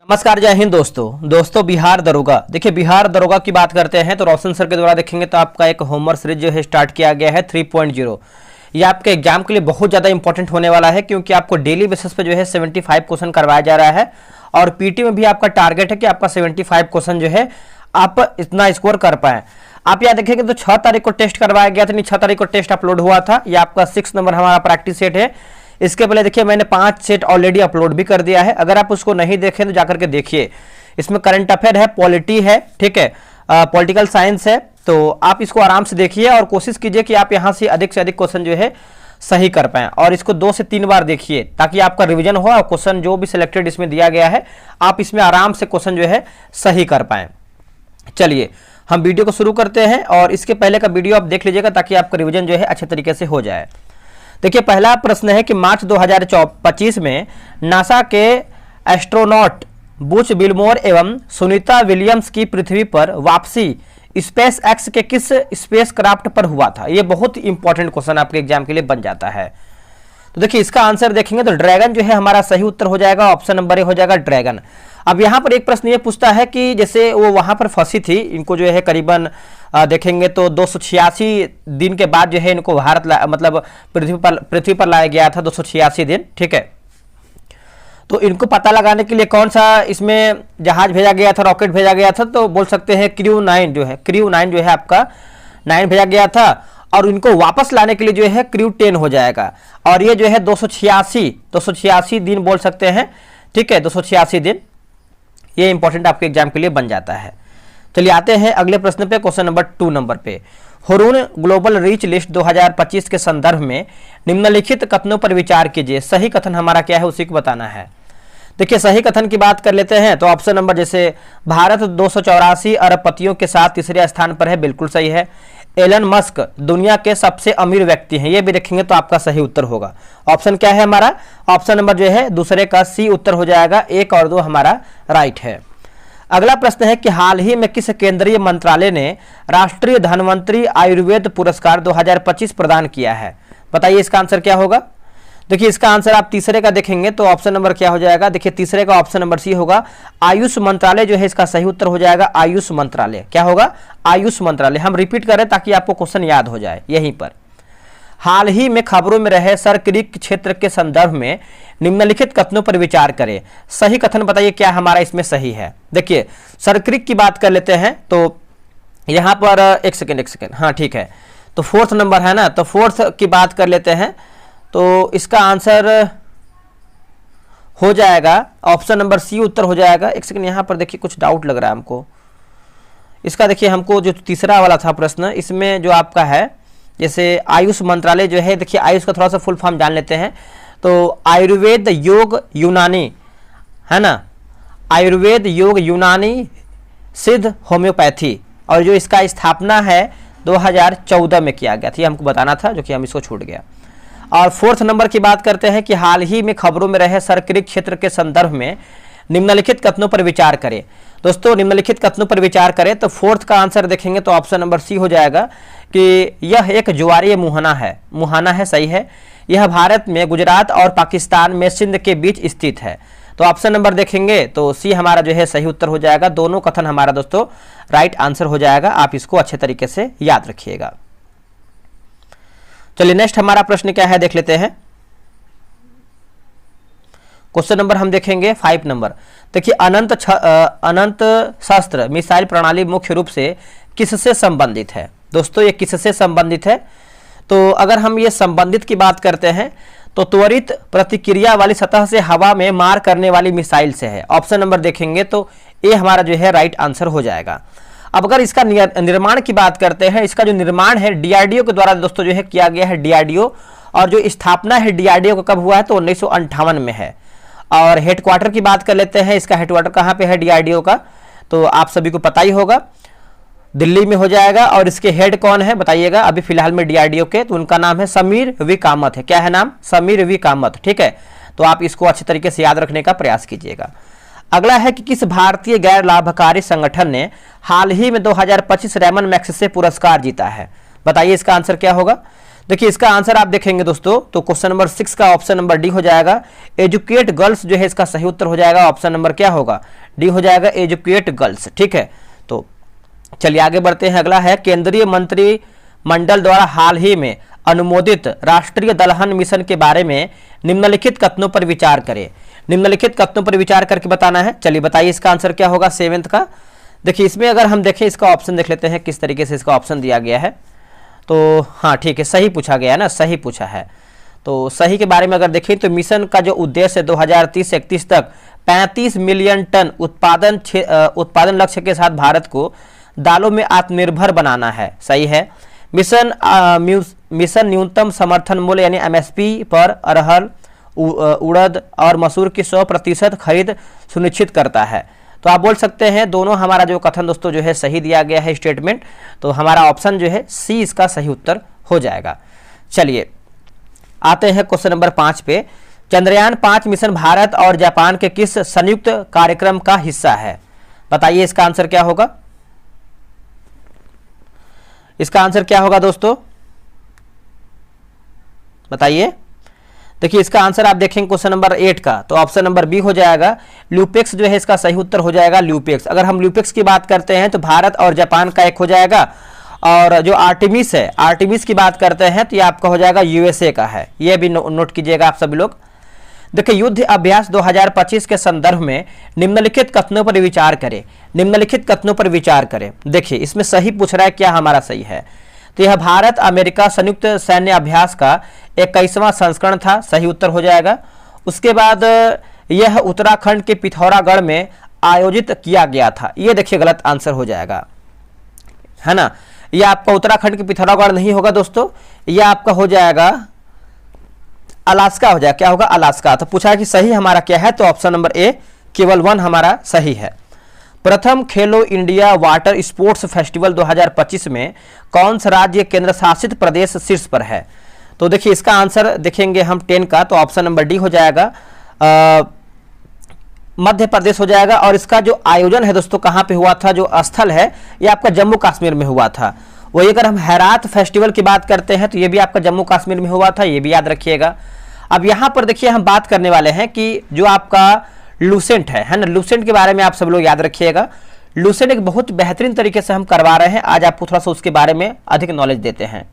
नमस्कार, जय हिंद दोस्तों बिहार दरोगा। देखिए, बिहार दरोगा की बात करते हैं तो रोशन सर के द्वारा देखेंगे तो आपका एक होमवर्क सीरीज जो है स्टार्ट किया गया है 3.0। ये आपके एग्जाम के लिए बहुत ज़्यादा इंपॉर्टेंट होने वाला है, क्योंकि आपको डेली बेसिस पे जो है 75 क्वेश्चन करवाया जा रहा है और पीटी में भी आपका टारगेट है कि आपका 75 क्वेश्चन जो है आप इतना स्कोर कर पाए। आप यहाँ देखेंगे तो 6 तारीख को टेस्ट करवाया गया था, नहीं 6 तारीख को टेस्ट अपलोड हुआ था। ये आपका 6 नंबर हमारा प्रैक्टिस सेट है। इसके पहले देखिए मैंने 5 सेट ऑलरेडी अपलोड भी कर दिया है। अगर आप उसको नहीं देखें तो जाकर के देखिए। इसमें करंट अफेयर है, पॉलिटी है, ठीक है, पॉलिटिकल साइंस है। तो आप इसको आराम से देखिए और कोशिश कीजिए कि आप यहाँ से अधिक क्वेश्चन जो है सही कर पाएं। और इसको 2 से 3 बार देखिए ताकि आपका रिवीजन हो और क्वेश्चन जो भी सिलेक्टेड इसमें दिया गया है आप इसमें आराम से क्वेश्चन जो है सही कर पाएं। चलिए हम वीडियो को शुरू करते हैं और इसके पहले का वीडियो आप देख लीजिएगा ताकि आपका रिवीजन जो है अच्छे तरीके से हो जाए। देखिए, पहला प्रश्न है कि मार्च 2025 में नासा के एस्ट्रोनॉट बुच विल्मोर एवं सुनीता विलियम्स की पृथ्वी पर वापसी स्पेस एक्स के किस स्पेस क्राफ्ट पर हुआ था। यह बहुत इंपॉर्टेंट क्वेश्चन आपके एग्जाम के लिए बन जाता है। तो देखिए इसका आंसर देखेंगे तो ड्रैगन जो है हमारा सही उत्तर हो जाएगा। ऑप्शन नंबर ए हो जाएगा ड्रैगन। अब यहाँ पर एक प्रश्न ये पूछता है कि जैसे वो वहाँ पर फंसी थी, इनको जो है करीबन देखेंगे तो 286 दिन के बाद जो है इनको भारत मतलब पृथ्वी पर लाया गया था 286 दिन, ठीक है। तो इनको पता लगाने के लिए कौन सा इसमें जहाज भेजा गया था, रॉकेट भेजा गया था, तो बोल सकते हैं क्रू 9 जो है आपका 9 भेजा गया था। और इनको वापस लाने के लिए जो है क्रू 10 हो जाएगा। और ये जो है 286 दिन बोल सकते हैं, ठीक है, 286 दिन। ये इंपॉर्टेंट आपके एग्जाम के लिए बन जाता है। चलिए आते हैं अगले प्रश्न पे, क्वेश्चन नंबर 2 नंबर पे। हुरून ग्लोबल रीच लिस्ट 2025 के संदर्भ में निम्नलिखित कथनों पर विचार कीजिए। सही कथन हमारा क्या है उसी को बताना है। देखिए सही कथन की बात कर लेते हैं तो ऑप्शन नंबर जैसे भारत 284 अरबपतियों के साथ तीसरे स्थान पर है, बिल्कुल सही है। एलन मस्क दुनिया के सबसे अमीर व्यक्ति हैं, ये भी देखेंगे तो आपका सही उत्तर होगा। ऑप्शन क्या है हमारा? ऑप्शन नंबर जो है दूसरे का सी उत्तर हो जाएगा। 1 और 2 हमारा राइट है। अगला प्रश्न है कि हाल ही में किस केंद्रीय मंत्रालय ने राष्ट्रीय धन्वंतरी आयुर्वेद पुरस्कार 2025 प्रदान किया है। बताइए इसका आंसर क्या होगा। देखिए इसका आंसर आप तीसरे का देखेंगे तो ऑप्शन नंबर क्या हो जाएगा। देखिए तीसरे का ऑप्शन नंबर सी होगा। आयुष मंत्रालय जो है इसका सही उत्तर हो जाएगा। आयुष मंत्रालय क्या होगा? आयुष मंत्रालय। हम रिपीट करें ताकि आपको क्वेश्चन याद हो जाए। यहीं पर हाल ही में खबरों में रहे सर क्रीक क्षेत्र के संदर्भ में निम्नलिखित कथनों पर विचार करें। सही कथन बताइए क्या हमारा इसमें सही है। देखिए सर क्रीक की बात कर लेते हैं तो यहां पर एक सेकेंड, हाँ ठीक है। तो 4th नंबर है ना, तो 4th की बात कर लेते हैं तो इसका आंसर हो जाएगा ऑप्शन नंबर सी उत्तर हो जाएगा। एक सेकंड, यहाँ पर देखिए कुछ डाउट लग रहा है हमको इसका। देखिए हमको जो तीसरा वाला था प्रश्न, इसमें जो आपका है जैसे आयुष मंत्रालय जो है, देखिए आयुष का थोड़ा सा फुल फॉर्म जान लेते हैं तो आयुर्वेद योग यूनानी है ना, आयुर्वेद योग यूनानी सिद्ध होम्योपैथी। और जो इसका स्थापना है 2014 में किया गया था, ये हमको बताना था जो कि हम इसको छूट गया। और 4th नंबर की बात करते हैं कि हाल ही में खबरों में रहे सर क्रीक क्षेत्र के संदर्भ में निम्नलिखित कथनों पर विचार करें। दोस्तों निम्नलिखित कथनों पर विचार करें तो 4th का आंसर देखेंगे तो ऑप्शन नंबर सी हो जाएगा कि यह एक ज्वारीय मुहाना है, सही है। यह भारत में गुजरात और पाकिस्तान में सिंध के बीच स्थित है। तो ऑप्शन नंबर देखेंगे तो सी हमारा जो है सही उत्तर हो जाएगा। दोनों कथन हमारा दोस्तों राइट आंसर हो जाएगा। आप इसको अच्छे तरीके से याद रखिएगा। चलिए नेक्स्ट हमारा प्रश्न क्या है देख लेते हैं। क्वेश्चन नंबर हम देखेंगे 5 नंबर। देखिए अनंत शस्त्र मिसाइल प्रणाली मुख्य रूप से किससे संबंधित है। दोस्तों ये किससे संबंधित है? तो अगर हम ये संबंधित की बात करते हैं तो त्वरित प्रतिक्रिया वाली सतह से हवा में मार करने वाली मिसाइल से है। ऑप्शन नंबर देखेंगे तो ये हमारा जो है राइट आंसर हो जाएगा। अब अगर इसका निर्माण की बात करते हैं, इसका जो निर्माण है डीआरडीओ के द्वारा दोस्तों जो है किया गया है, डीआरडीओ। और जो स्थापना है डीआरडीओ का कब हुआ है तो 1958 में है। और हेडक्वार्टर की बात कर लेते हैं, इसका हेडक्वार्टर कहाँ पे है डीआरडीओ का, तो आप सभी को पता ही होगा, दिल्ली में हो जाएगा। और इसके हेड कौन है बताइएगा अभी फिलहाल में डीआरडीओ के, तो उनका नाम है समीर वी कामत है। क्या है नाम? समीर वी कामत, ठीक है। तो आप इसको अच्छे तरीके से याद रखने का प्रयास कीजिएगा। अगला है कि किस भारतीय गैर लाभकारी संगठन ने हाल ही में 2025 रेमन मैग्सेसे पुरस्कार जीता है। बताइए इसका आंसर क्या होगा। देखिए इसका आंसर आप देखेंगे दोस्तों तो क्वेश्चन नंबर 6 का ऑप्शन नंबर डी हो जाएगा। एजुकेट गर्ल्स जो है इसका सही उत्तर हो जाएगा। ऑप्शन नंबर क्या होगा? डी हो जाएगा, एजुकेट गर्ल्स। ठीक है, तो चलिए आगे बढ़ते हैं। अगला है केंद्रीय मंत्रिमंडल द्वारा हाल ही में अनुमोदित राष्ट्रीय दलहन मिशन के बारे में निम्नलिखित कथनों पर विचार करें। निम्नलिखित कथनों पर विचार करके बताना है। चलिए बताइए इसका आंसर क्या होगा 7th का। देखिए इसमें अगर हम देखें इसका ऑप्शन देख लेते हैं किस तरीके से इसका ऑप्शन दिया गया है। तो हाँ ठीक है, सही पूछा गया है ना, सही पूछा है। तो सही के बारे में अगर देखें तो मिशन का जो उद्देश्य है 2030 से 31 तक 35 मिलियन टन उत्पादन लक्ष्य के साथ भारत को दालों में आत्मनिर्भर बनाना है। सही है। मिशन न्यूनतम समर्थन मूल्य यानी एमएसपी पर अरहर, उड़द और मसूर की 100% खरीद सुनिश्चित करता है। तो आप बोल सकते हैं दोनों हमारा जो कथन दोस्तों जो है सही दिया गया है स्टेटमेंट। तो हमारा ऑप्शन जो है सी इसका सही उत्तर हो जाएगा। चलिए आते हैं क्वेश्चन नंबर 5 पे। चंद्रयान 5 मिशन भारत और जापान के किस संयुक्त कार्यक्रम का हिस्सा है? बताइए इसका आंसर क्या होगा? इसका आंसर क्या होगा दोस्तों, बताइए। देखिए इसका आंसर आप देखेंगे क्वेश्चन नंबर 8 का, तो ऑप्शन नंबर बी हो जाएगा। ल्यूपेक्स जो है इसका सही उत्तर हो जाएगा, ल्यूपेक्स। अगर हम ल्यूपेक्स की बात करते हैं तो भारत और जापान का एक हो जाएगा, और जो आर्टेमिस है, आर्टेमिस की बात करते हैं तो ये आपका हो जाएगा यूएसए का है। ये भी नोट कीजिएगा आप सभी लोग। देखिए युद्ध अभ्यास 2025 के संदर्भ में निम्नलिखित कथनों पर विचार करें। निम्नलिखित कथनों पर विचार करें। देखिए इसमें सही पूछ रहा है, क्या हमारा सही है? तो यह भारत अमेरिका संयुक्त सैन्य अभ्यास का 21वां संस्करण था। सही उत्तर हो जाएगा। उसके बाद यह उत्तराखंड के पिथौरागढ़ में आयोजित किया गया था। ये देखिए गलत आंसर हो जाएगा, है ना। यह आपका उत्तराखंड के पिथौरागढ़ नहीं होगा दोस्तों, यह आपका हो जाएगा अलास्का हो जाएगा। क्या होगा? अलास्का। तो पूछा है कि सही हमारा क्या है, तो ऑप्शन नंबर ए केवल 1 हमारा सही है। प्रथम खेलो इंडिया वाटर स्पोर्ट्स फेस्टिवल 2025 में कौन सा राज्य केंद्र शासित प्रदेश शीर्ष पर है? तो देखिए इसका आंसर देखेंगे हम 10 का, तो ऑप्शन नंबर डी हो जाएगा, मध्य प्रदेश हो जाएगा। और इसका जो आयोजन है दोस्तों कहाँ पे हुआ था, जो स्थल है ये आपका जम्मू कश्मीर में हुआ था। वही अगर हम हैरात फेस्टिवल की बात करते हैं तो ये भी आपका जम्मू कश्मीर में हुआ था, ये भी याद रखिएगा। अब यहाँ पर देखिए हम बात करने वाले हैं कि जो आपका लूसेंट है ना, लूसेंट के बारे में आप सब लोग याद रखिएगा। लूसेंट एक बहुत बेहतरीन तरीके से हम करवा रहे हैं, आज आपको थोड़ा सा उसके बारे में अधिक नॉलेज देते हैं।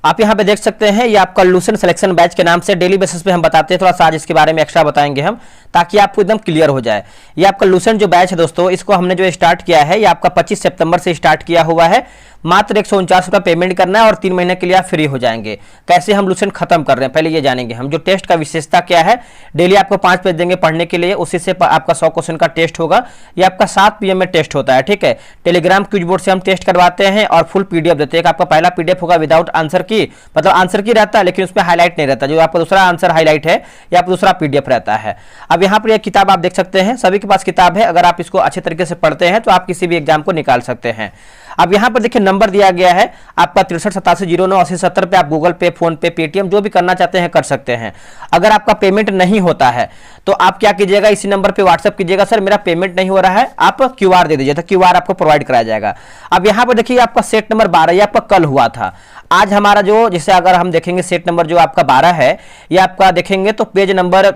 आप यहाँ पे देख सकते हैं ये आपका लूसेंट सिलेक्शन बैच के नाम से डेली बेसिस पे हम बताते हैं। थोड़ा सा आज इसके बारे में एक्स्ट्रा बताएंगे हम, ताकि आपको एकदम क्लियर हो जाए। ये आपका लूसेंट जो बैच है दोस्तों, इसको हमने जो स्टार्ट किया है ये आपका 25 सितंबर से स्टार्ट किया हुआ है। मात्र 149 रुपये पेमेंट करना है और 3 महीने के लिए आप फ्री हो जाएंगे। कैसे हम लूसेंट खत्म कर रहे हैं पहले ये जानेंगे हम। जो टेस्ट का विशेषता क्या है, डेली आपको 5 पेज देंगे पढ़ने के लिए, उसी से आपका 100 क्वेश्चन का टेस्ट होगा। ये आपका 7 PM में टेस्ट होता है, ठीक है। टेलीग्राम क्विज बोर्ड से हम टेस्ट करवाते हैं और फुल PDF देते हैं। आपका पहला PDF होगा विदाउट आंसर की, मतलब आंसर की रहता है लेकिन उसमें हाईलाइट नहीं रहता। जो आपका दूसरा आंसर हाईलाइट है या आपका दूसरा PDF रहता है। अब यहाँ पर यह किताब आप देख सकते हैं, सभी के पास किताब है। अगर आप इसको अच्छे तरीके से पढ़ते हैं तो आप किसी भी एग्जाम को निकाल सकते हैं। अब यहाँ पर देखिए नंबर दिया गया है आपका 6387098070 पे। आप गूगल पे, फोन पे, पेटीएम जो भी करना चाहते हैं कर सकते हैं। अगर आपका पेमेंट नहीं होता है तो आप क्या कीजिएगा, इसी नंबर पे व्हाट्सएप कीजिएगा, सर मेरा पेमेंट नहीं हो रहा है, आप QR दे दीजिए, तो QR आपको प्रोवाइड कराया जाएगा। अब यहाँ पर देखिए आपका सेट नंबर 12 ये आपका कल हुआ था। आज हमारा जो, जैसे अगर हम देखेंगे सेट नंबर जो आपका 12 है, ये आपका देखेंगे तो पेज नंबर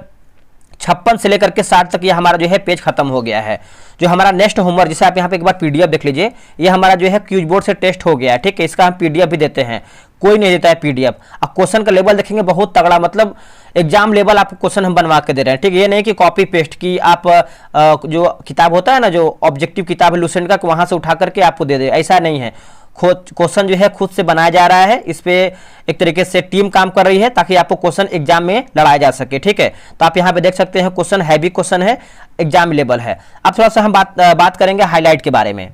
56 से लेकर के 60 तक ये हमारा जो है पेज खत्म हो गया है। जो हमारा नेक्स्ट होमवर्क, जिसे आप यहाँ पे एक बार PDF देख लीजिए, ये हमारा जो है क्यूज बोर्ड से टेस्ट हो गया है, ठीक है। इसका हम PDF भी देते हैं, कोई नहीं देता है PDF। अब क्वेश्चन का लेवल देखेंगे बहुत तगड़ा, मतलब एग्जाम लेवल आपको क्वेश्चन हम बनवा के दे रहे हैं, ठीक है। ये नहीं कि कॉपी पेस्ट की आप जो किताब होता है ना, जो ऑब्जेक्टिव किताब है लूसेंट का, वहां से उठा करके आपको दे दे, ऐसा नहीं है। क्वेश्चन जो है खुद से बनाया जा रहा है। इस पे एक तरीके से टीम काम कर रही है ताकि आपको क्वेश्चन एग्जाम में लड़ाया जा सके, ठीक है। तो आप यहाँ पे देख सकते हैं क्वेश्चन हैवी क्वेश्चन है, एग्जाम लेवल है। अब थोड़ा सा हम बात करेंगे हाईलाइट के बारे में।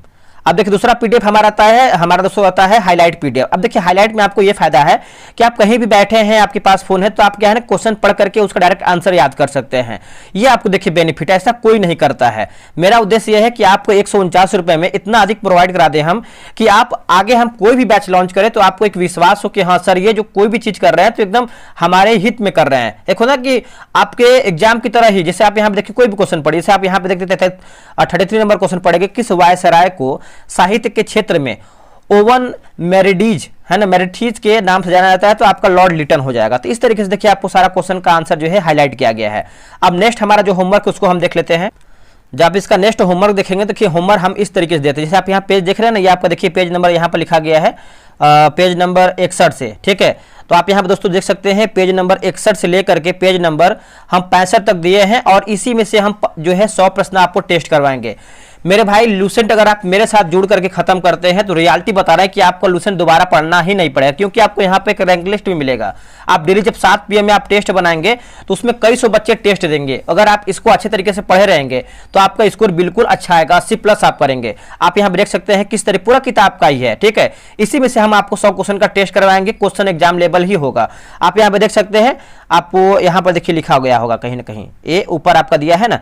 अब देखिए दूसरा PDF हमारा आता है, हमारा दोस्तों आता है हाईलाइट PDF। अब देखिए हाईलाइट में आपको ये फायदा है कि आप कहीं भी बैठे हैं, आपके पास फोन है, तो आप क्या है ना क्वेश्चन पढ़ करके उसका डायरेक्ट आंसर याद कर सकते हैं। ये आपको देखिए बेनिफिट है, ऐसा कोई नहीं करता है। मेरा उद्देश्य यह है कि आपको 149 रुपए में इतना अधिक प्रोवाइड करा दें हम, कि आप आगे हम कोई भी बैच लॉन्च करें तो आपको एक विश्वास हो कि हाँ सर ये जो कोई भी चीज कर रहे हैं तो एकदम हमारे हित में कर रहे हैं। एक होता कि आपके एग्जाम की तरह ही, जैसे आप यहाँ पे देखिए कोई भी क्वेश्चन पढ़िए, जैसे आप यहाँ पे देखते थे 33 नंबर क्वेश्चन पढ़ेंगे, किस वायसराय को साहित्य के क्षेत्र में ओवन मेरिडीज है ना, मेरिडीज के नाम से जाना जाता है, तो आपका लॉर्ड लिटन हो जाएगा। तो इस तरीके से देखिए आपको सारा क्वेश्चन का आंसर जो है हाईलाइट किया गया है। अब नेक्स्ट हमारा जो होमवर्क उसको हम देख लेते हैं। जब आप इसका नेक्स्ट होमवर्क देखेंगे तो देखिए होमवर्क हम इस तरीके से देते हैं, जैसे आप यहाँ पेज देख रहे हैं ना, ये आपका देखिए पेज नंबर यहाँ पर लिखा गया है पेज नंबर 61 से, ठीक है। तो आप यहाँ पर दोस्तों देख सकते हैं पेज नंबर 61 से लेकर के पेज नंबर हम 65 तक दिए हैं, और इसी में से हम जो है 100 प्रश्न आपको टेस्ट करवाएंगे। मेरे भाई लूसेंट अगर आप मेरे साथ जुड़ करके खत्म करते हैं तो रियलिटी बता रहा है कि आपको लूसेंट दोबारा पढ़ना ही नहीं पड़ेगा, क्योंकि आपको यहाँ पे एक रैंक लिस्ट भी मिलेगा। आप डेली जब 7 PM में आप टेस्ट बनाएंगे तो उसमें कई सौ बच्चे टेस्ट देंगे। अगर आप इसको अच्छे तरीके से पढ़े रहेंगे तो आपका स्कोर बिल्कुल अच्छा आएगा, 80+ आप करेंगे। आप यहाँ देख सकते हैं किस तरह पूरा किताब का ही है, ठीक है। इसी में से हम आपको 100 क्वेश्चन का टेस्ट करवाएंगे, क्वेश्चन एग्जाम लेवल ही होगा। आप यहाँ पे देख सकते हैं, आपको यहाँ पर देखिए लिखा गया होगा कहीं ना कहीं, ये ऊपर आपका दिया है ना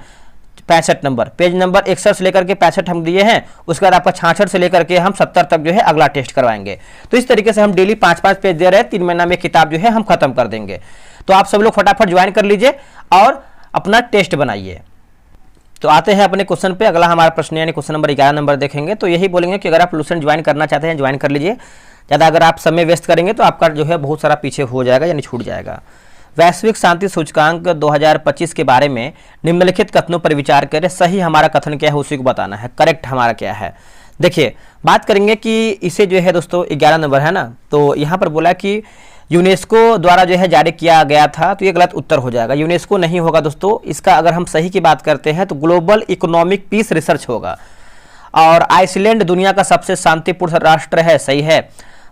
65 नंबर, पेज नंबर 61 से लेकर के 65 हम दिए हैं। उसके बाद आपका 66 से लेकर के हम 70 तक जो है अगला टेस्ट करवाएंगे। तो इस तरीके से हम डेली 5-5 पेज दे रहे हैं, 3 महीना में किताब जो है हम खत्म कर देंगे। तो आप सब लोग फटाफट ज्वाइन कर लीजिए और अपना टेस्ट बनाइए। तो आते हैं अपने क्वेश्चन पे। अगला हमारा प्रश्न यानी क्वेश्चन नंबर 11 नंबर देखेंगे। तो यही बोलेंगे कि अगर आप लूसेंट ज्वाइन करना चाहते हैं ज्वाइन कर लीजिए, ज़्यादा अगर आप समय वेस्ट करेंगे तो आपका जो है बहुत सारा पीछे हो जाएगा यानी छूट जाएगा। वैश्विक शांति सूचकांक 2025 के बारे में निम्नलिखित कथनों पर विचार करें, सही हमारा कथन क्या है उसी को बताना है, करेक्ट हमारा क्या है। देखिए बात करेंगे कि इसे जो है दोस्तों 11 नंबर है ना, तो यहाँ पर बोला कि यूनेस्को द्वारा जो है जारी किया गया था, तो ये गलत उत्तर हो जाएगा। यूनेस्को नहीं होगा दोस्तों, इसका अगर हम सही की बात करते हैं तो ग्लोबल इकोनॉमिक पीस रिसर्च होगा। और आइसलैंड दुनिया का सबसे शांतिपूर्ण राष्ट्र है, सही है।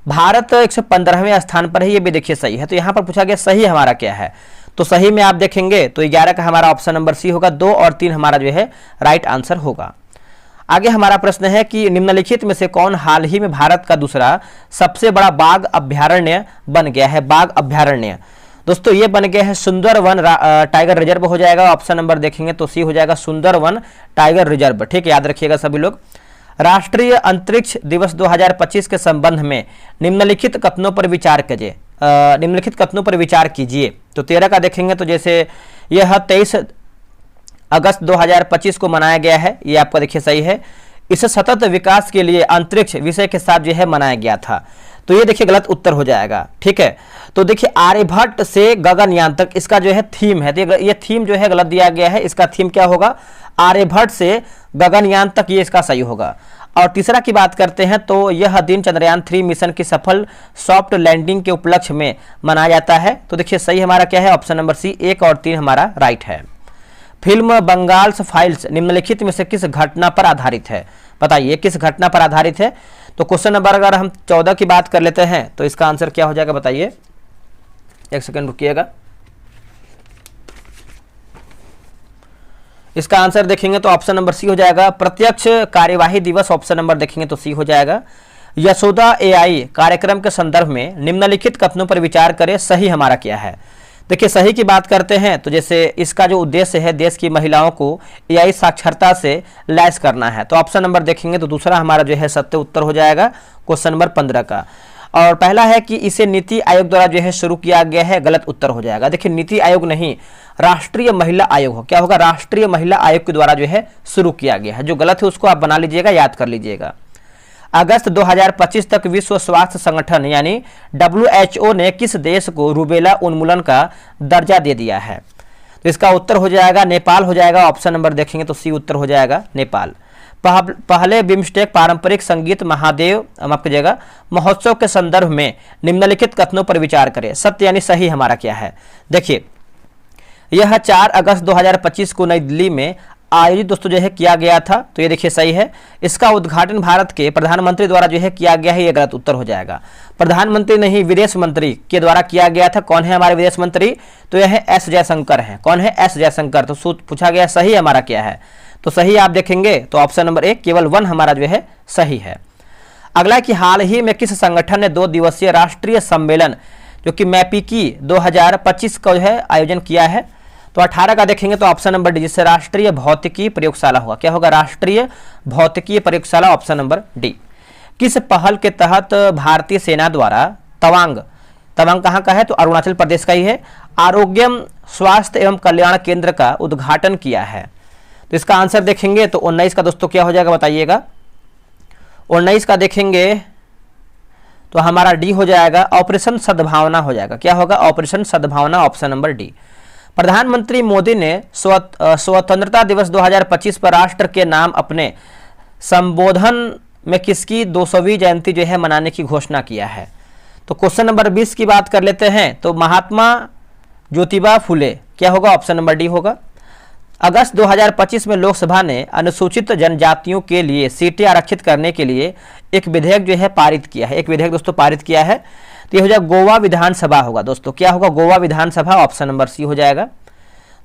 भारत 115वें स्थान पर है, ये भी देखिए सही है। तो यहाँ पर पूछा गया सही हमारा क्या है, तो सही में आप देखेंगे तो 11 का हमारा ऑप्शन नंबर सी होगा, 2 और 3 हमारा जो है राइट आंसर होगा। आगे हमारा प्रश्न है कि निम्नलिखित में से कौन हाल ही में भारत का दूसरा सबसे बड़ा बाघ अभ्यारण्य बन गया है। बाघ अभ्यारण्य दोस्तों ये बन गया है सुंदरवन टाइगर रिजर्व हो जाएगा। ऑप्शन नंबर देखेंगे तो सी हो जाएगा, सुंदरवन टाइगर रिजर्व, ठीक है, याद रखिएगा सभी लोग। राष्ट्रीय अंतरिक्ष दिवस 2025 के संबंध में निम्नलिखित कथनों पर विचार कीजिए। निम्नलिखित कथनों पर विचार कीजिए। तो 13 का देखेंगे तो जैसे यह 23 अगस्त 2025 को मनाया गया है, ये आपका देखिए सही है। इसे सतत विकास के लिए अंतरिक्ष विषय के साथ जो है मनाया गया था, तो ये देखिए गलत उत्तर हो जाएगा, ठीक है। तो देखिए आर्यभट्ट से गगनयान तक इसका जो है थीम है, तो ये थीम जो है गलत दिया गया है। इसका थीम क्या होगा, आर्यभट्ट से गगनयान तक, ये इसका सही होगा। और तीसरा की बात करते हैं तो यह दिन चंद्रयान 3 मिशन की सफल सॉफ्ट लैंडिंग के उपलक्ष्य में मनाया जाता है। तो देखिए सही हमारा क्या है, ऑप्शन नंबर सी, 1 और 3 हमारा राइट है। फिल्म बंगाल्स फाइल्स निम्नलिखित में से किस घटना पर आधारित है, बताइए किस घटना पर आधारित है। तो क्वेश्चन नंबर अगर हम 14 की बात कर लेते हैं तो इसका आंसर क्या हो जाएगा, बताइए, एक सेकंड रुकिएगा। इसका आंसर देखेंगे तो ऑप्शन नंबर सी हो जाएगा, प्रत्यक्ष कार्यवाही दिवस। ऑप्शन नंबर देखेंगे तो सी हो जाएगा। यशोदा AI कार्यक्रम के संदर्भ में निम्नलिखित कथनों पर विचार करें, सही हमारा क्या है। देखिए सही की बात करते हैं तो जैसे इसका जो उद्देश्य है देश की महिलाओं को AI साक्षरता से लैस करना है, तो ऑप्शन नंबर देखेंगे तो दूसरा हमारा जो है सत्य उत्तर हो जाएगा क्वेश्चन नंबर 15 का। और पहला है कि इसे नीति आयोग द्वारा जो है शुरू किया गया है, गलत उत्तर हो जाएगा। देखिए नीति आयोग नहीं, राष्ट्रीय महिला आयोग हो, क्या होगा, राष्ट्रीय महिला आयोग के द्वारा जो है शुरू किया गया है। जो गलत है उसको आप बना लीजिएगा, याद कर लीजिएगा। अगस्त 2025 तक विश्व स्वास्थ्य संगठन यानी WHO ने किस देश को रूबेला उन्मूलन का दर्जा दे दिया है। तो इसका उत्तर हो जाएगा नेपाल हो जाएगा। ऑप्शन नंबर देखेंगे तो सी उत्तर हो जाएगा, नेपाल। पहले बिम्स्टेक पारंपरिक संगीत महादेव माफ कीजिएगा महोत्सव के संदर्भ में निम्नलिखित कथनों पर विचार करें, सत्य यानी सही हमारा क्या है। देखिए यह 4 अगस्त 2025 को नई दिल्ली में आयोजित दोस्तों जो है किया गया था, तो ये देखिए सही है। इसका उद्घाटन भारत के प्रधानमंत्री द्वारा जो है किया गया है, ये गलत उत्तर हो जाएगा। प्रधानमंत्री नहीं, विदेश मंत्री के द्वारा किया गया था। कौन है हमारे विदेश मंत्री, तो यह है एस जयशंकर है। कौन है, एस जयशंकर। तो पूछा गया सही हमारा क्या है, तो सही आप देखेंगे तो ऑप्शन नंबर 1 केवल 1 हमारा जो है सही है। अगला कि हाल ही में किस संगठन ने 2 दिवसीय राष्ट्रीय सम्मेलन जो कि मैपिकी 2025 का जो है आयोजन किया है। तो 18 का देखेंगे तो ऑप्शन नंबर डी, जिससे राष्ट्रीय भौतिकी प्रयोगशाला होगा। क्या होगा, राष्ट्रीय भौतिकी प्रयोगशाला, ऑप्शन नंबर डी। किस पहल के तहत भारतीय सेना द्वारा तवांग कहाँ का है, तो अरुणाचल प्रदेश का ही है, आरोग्यम स्वास्थ्य एवं कल्याण केंद्र का उद्घाटन किया है। तो इसका आंसर देखेंगे तो 19 का दोस्तों क्या हो जाएगा, बताइएगा। 19 का देखेंगे तो हमारा डी हो जाएगा, ऑपरेशन सद्भावना हो जाएगा। क्या होगा? ऑपरेशन सद्भावना, ऑप्शन नंबर डी। प्रधानमंत्री मोदी ने स्वतंत्रता दिवस 2025 पर राष्ट्र के नाम अपने संबोधन में किसकी 200वीं जयंती जो है मनाने की घोषणा किया है? तो क्वेश्चन नंबर 20 की बात कर लेते हैं। तो महात्मा ज्योतिबा फुले, क्या होगा? ऑप्शन नंबर डी होगा। अगस्त 2025 में लोकसभा ने अनुसूचित जनजातियों के लिए सीटें आरक्षित करने के लिए एक विधेयक जो है पारित किया है। एक विधेयक दोस्तों पारित किया है, तो ये हो जाएगा गोवा विधानसभा होगा दोस्तों। क्या होगा? गोवा विधानसभा, ऑप्शन नंबर सी हो जाएगा।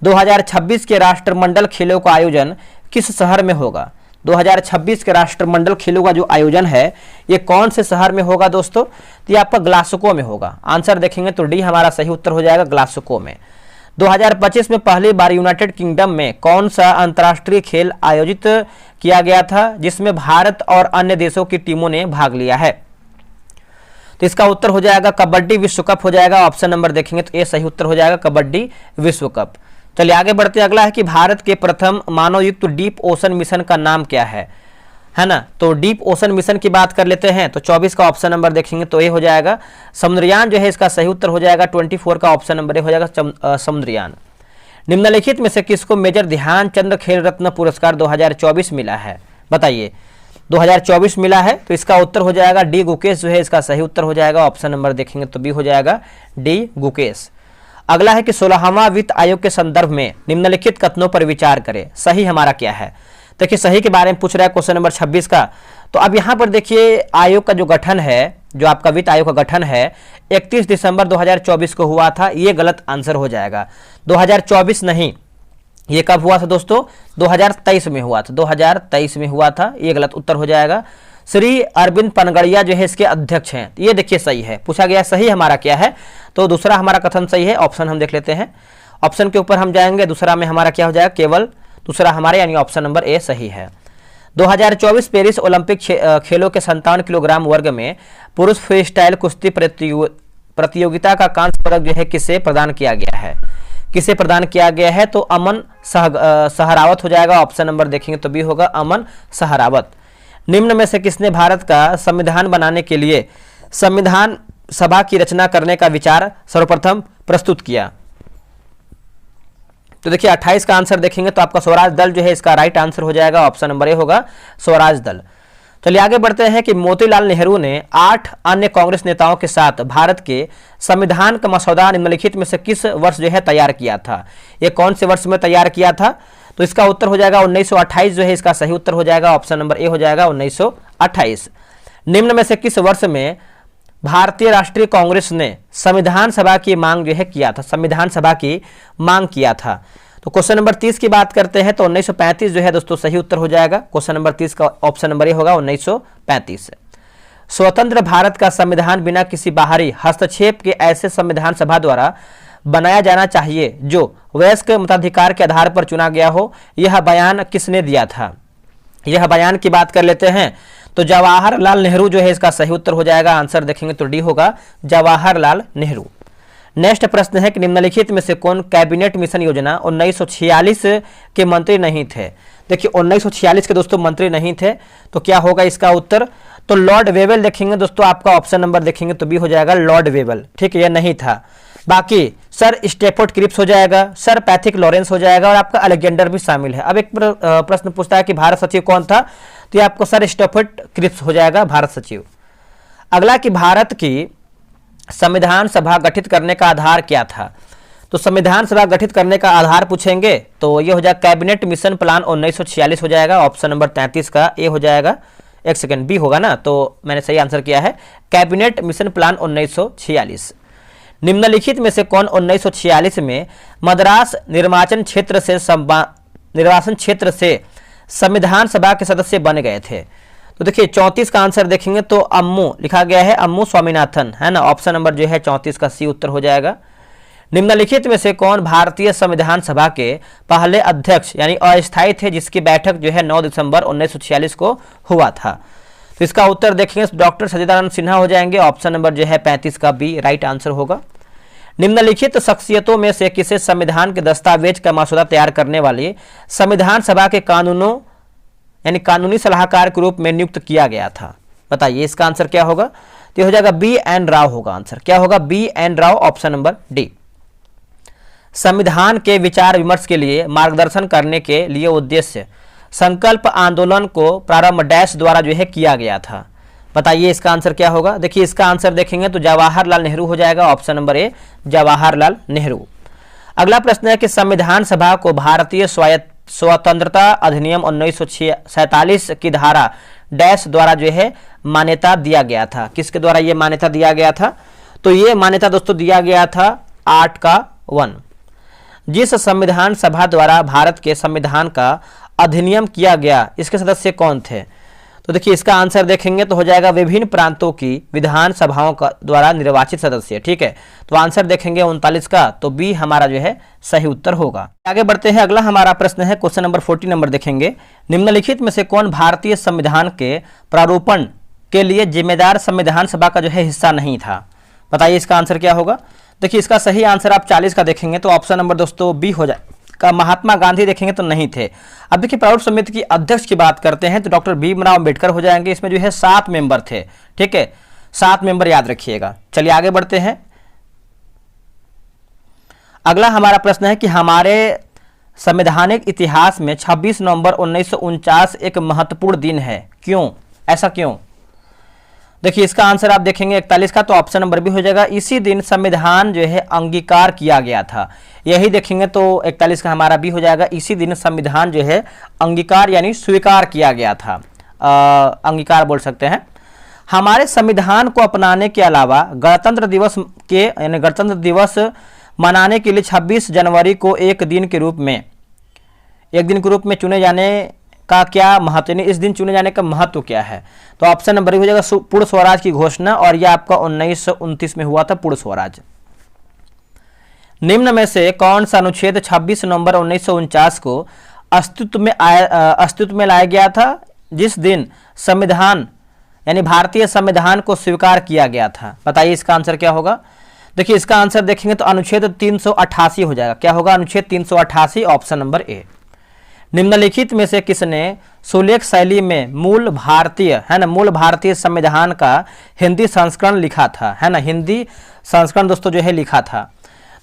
2026 के राष्ट्रमंडल खेलों का आयोजन किस शहर में होगा? 2026 के राष्ट्रमंडल खेलों का जो आयोजन है ये कौन से शहर में होगा दोस्तों? तो ये आपका ग्लासगो में होगा। आंसर देखेंगे तो डी हमारा सही उत्तर हो जाएगा, ग्लासगो में। 2025 में पहली बार यूनाइटेड किंगडम में कौन सा अंतर्राष्ट्रीय खेल आयोजित किया गया था जिसमें भारत और अन्य देशों की टीमों ने भाग लिया है? तो इसका उत्तर हो जाएगा कबड्डी विश्व कप हो जाएगा। ऑप्शन नंबर देखेंगे तो ये सही उत्तर हो जाएगा, कबड्डी विश्व कप। चलिए आगे बढ़ते हैं। अगला है कि भारत के प्रथम मानवयुक्त डीप ओशन मिशन का नाम क्या है ना? तो डीप ओशन मिशन की बात कर लेते हैं। तो 24 का ऑप्शन नंबर देखेंगे तो ये हो जाएगा समुद्रयान जो है, इसका सही उत्तर हो जाएगा 24 का ऑप्शन नंबर ए हो जाएगा समुद्रयान। निम्नलिखित में से किसको मेजर ध्यानचंद खेल रत्न पुरस्कार 2024 मिला है? बताइए। 2024 मिला है, तो इसका उत्तर हो जाएगा डी गुकेश जो है, इसका सही उत्तर हो जाएगा। ऑप्शन नंबर देखेंगे तो बी हो जाएगा, डी गुकेश। अगला है कि 16वां वित्त आयोग के संदर्भ में निम्नलिखित कथनों पर विचार करें। सही हमारा क्या है? देखिए सही के बारे में पूछ रहा है क्वेश्चन नंबर 26 का। तो अब यहाँ पर देखिए आयोग का जो गठन है, जो आपका वित्त आयोग का गठन है 31 दिसंबर 2024 को हुआ था, ये गलत आंसर हो जाएगा। 2024 नहीं, ये कब हुआ था दोस्तों? 2023 में हुआ था, 2023 में हुआ था, ये गलत उत्तर हो जाएगा। श्री अरविंद पनगड़िया जो है इसके अध्यक्ष हैं, ये देखिए सही है, पूछा गया सही हमारा क्या है? तो दूसरा हमारा कथन सही है। ऑप्शन हम देख लेते हैं, ऑप्शन के ऊपर हम जाएंगे। दूसरा में हमारा क्या हो जाएगा? केवल दूसरा हमारे यानी ऑप्शन नंबर ए सही है। 2024 पेरिस ओलंपिक खेलों के 57 किलोग्राम वर्ग में पुरुष फ्री स्टाइल कुश्ती प्रतियोगिता का कांस्य पदक जो है किसे प्रदान किया गया है? किसे प्रदान किया गया है? तो अमन सहरावत हो जाएगा। ऑप्शन नंबर देखेंगे तो बी होगा, अमन सहरावत। निम्न में से किसने भारत का संविधान बनाने के लिए संविधान सभा की रचना करने का विचार सर्वप्रथम प्रस्तुत किया? तो देखिए 28 का आंसर देखेंगे तो आपका स्वराज दल जो है इसका राइट आंसर हो जाएगा। ऑप्शन नंबर ए होगा, स्वराज दल। चलिए आगे बढ़ते हैं कि मोतीलाल नेहरू ने 8 अन्य कांग्रेस नेताओं के साथ भारत के संविधान का मसौदा निम्नलिखित में से किस वर्ष जो है तैयार किया था? ये कौन से वर्ष में तैयार किया था? तो इसका उत्तर हो जाएगा 1928 जो है, इसका सही उत्तर हो जाएगा। ऑप्शन नंबर ए हो जाएगा 1928। निम्न में से किस वर्ष में भारतीय राष्ट्रीय कांग्रेस ने संविधान सभा की मांग जो है किया था? संविधान सभा की मांग किया था। तो क्वेश्चन नंबर 30 की बात करते हैं तो 1935 जो है दोस्तों सही उत्तर हो जाएगा। क्वेश्चन नंबर 30 का ऑप्शन नंबर ए होगा 1935। स्वतंत्र भारत का संविधान बिना किसी बाहरी हस्तक्षेप के ऐसे संविधान सभा द्वारा बनाया जाना चाहिए जो वयस्क मताधिकार के आधार पर चुना गया हो, यह बयान किसने दिया था? यह बयान की बात कर लेते हैं तो जवाहरलाल नेहरू जो है इसका सही उत्तर हो जाएगा। आंसर देखेंगे तो डी होगा, जवाहरलाल नेहरू। नेक्स्ट प्रश्न है कि निम्नलिखित में से कौन कैबिनेट मिशन योजना 1946 के मंत्री नहीं थे? देखिए 1946 के दोस्तों मंत्री नहीं थे, तो क्या होगा इसका उत्तर? तो लॉर्ड वेवेल देखेंगे दोस्तों, आपका ऑप्शन नंबर देखेंगे तो बी हो जाएगा, लॉर्ड वेवेल। ठीक है, यह नहीं था। बाकी सर स्टेफोर्ड क्रिप्स हो जाएगा, सर पैथिक लॉरेंस हो जाएगा और आपका अलेक्जेंडर भी शामिल है। अब एक प्रश्न पूछता है कि भारत सचिव कौन था? तो ये आपको सर स्टेफोर्ड क्रिप्स हो जाएगा भारत सचिव। अगला कि भारत की संविधान सभा गठित करने का आधार क्या था? तो संविधान सभा गठित करने का आधार पूछेंगे तो ये हो जाएगा कैबिनेट मिशन प्लान 1946 हो जाएगा। ऑप्शन नंबर 33 का ए हो जाएगा। एक सेकंड, बी होगा ना, तो मैंने सही आंसर किया है, कैबिनेट मिशन प्लान 1946। निम्नलिखित में से कौन 1946 में मद्रास निर्वाचन क्षेत्र से संविधान सभा के सदस्य बन गए थे? तो देखिए 34 का आंसर देखेंगे तो अम्मू लिखा गया है, अम्मू स्वामीनाथन है ना। ऑप्शन नंबर जो है 34 का सी उत्तर हो जाएगा। निम्नलिखित में से कौन भारतीय संविधान सभा के पहले अध्यक्ष यानी अस्थायी थे जिसकी बैठक जो है 9 दिसंबर 1946 को हुआ था? तो इसका उत्तर देखेंगे डॉक्टर सच्चिदानंद सिन्हा हो जाएंगे। ऑप्शन नंबर जो है 35 का बी राइट आंसर होगा। निम्नलिखित शख्सियतों में से किसे संविधान के दस्तावेज का मसौदा तैयार करने वाली संविधान सभा के कानूनों यानी कानूनी सलाहकार के रूप में नियुक्त किया गया था? बताइए इसका आंसर क्या होगा? तो हो जाएगा बी एन राव होगा आंसर। क्या होगा? B N Rao, option number D. संविधान के विचार विमर्श के लिए मार्गदर्शन करने के लिए उद्देश्य संकल्प आंदोलन को प्रारंभ डैश द्वारा जो है किया गया था। बताइए इसका आंसर क्या होगा? देखिए इसका आंसर देखेंगे तो जवाहरलाल नेहरू हो जाएगा, option number A Jawaharlal Nehru. अगला प्रश्न है कि संविधान सभा को भारतीय स्वतंत्रता अधिनियम 1947 की धारा डैश द्वारा जो है मान्यता दिया गया था। किसके द्वारा ये मान्यता दिया गया था? तो ये मान्यता दोस्तों दिया गया था 8 का 1। जिस संविधान सभा द्वारा भारत के संविधान का अधिनियम किया गया, इसके सदस्य कौन थे? तो देखिए इसका आंसर देखेंगे तो हो जाएगा विभिन्न प्रांतों की विधान सभाओं का द्वारा निर्वाचित सदस्य। ठीक है, तो आंसर देखेंगे 39 का, तो बी हमारा जो है सही उत्तर होगा। आगे बढ़ते हैं, अगला हमारा प्रश्न है क्वेश्चन नंबर 40 नंबर देखेंगे। निम्नलिखित में से कौन भारतीय संविधान के प्रारूपण के लिए जिम्मेदार संविधान सभा का जो है हिस्सा नहीं था? बताइए इसका आंसर क्या होगा? देखिए इसका सही आंसर आप 40 का देखेंगे तो ऑप्शन नंबर दोस्तों बी हो जाए का। महात्मा गांधी देखेंगे तो नहीं थे। अब देखिए प्रारूप समिति की अध्यक्ष की बात करते हैं तो डॉक्टर भीमराव अंबेडकर हो जाएंगे। इसमें जो है 7 मेंबर थे। ठीक है, 7 मेंबर याद रखिएगा। चलिए आगे बढ़ते हैं। अगला हमारा प्रश्न है कि हमारे संवैधानिक इतिहास में 26 नवंबर 1949 एक महत्वपूर्ण दिन है, क्यों? ऐसा क्यों? देखिए इसका आंसर आप देखेंगे 41 का, तो ऑप्शन नंबर बी हो जाएगा। इसी दिन संविधान जो है अंगीकार किया गया था। यही देखेंगे तो 41 का हमारा बी हो जाएगा। इसी दिन संविधान जो है अंगीकार यानी स्वीकार किया गया था, अंगीकार बोल सकते हैं। हमारे संविधान को अपनाने के अलावा गणतंत्र दिवस के यानी गणतंत्र दिवस मनाने के लिए 26 जनवरी को एक दिन के रूप में चुने जाने का क्या महत्व, इस दिन चुने जाने का महत्व क्या है? तो ऑप्शन नंबर हो जाएगा पूर्ण स्वराज की घोषणा, और यह आपका 1929 में हुआ था पूर्ण स्वराज। निम्न में से कौन सा अनुच्छेद 26 नवंबर 1949 को अस्तित्व में लाया गया था, जिस दिन संविधान यानी भारतीय संविधान को स्वीकार किया गया था? बताइए इसका आंसर क्या होगा? देखिए इसका आंसर देखेंगे तो अनुच्छेद 388 हो जाएगा। क्या होगा? अनुच्छेद 388, ऑप्शन नंबर ए। निम्नलिखित में से किसने सुलेख शैली में मूल भारतीय संविधान का हिंदी संस्करण लिखा था? है ना, हिंदी संस्करण दोस्तों जो है लिखा था।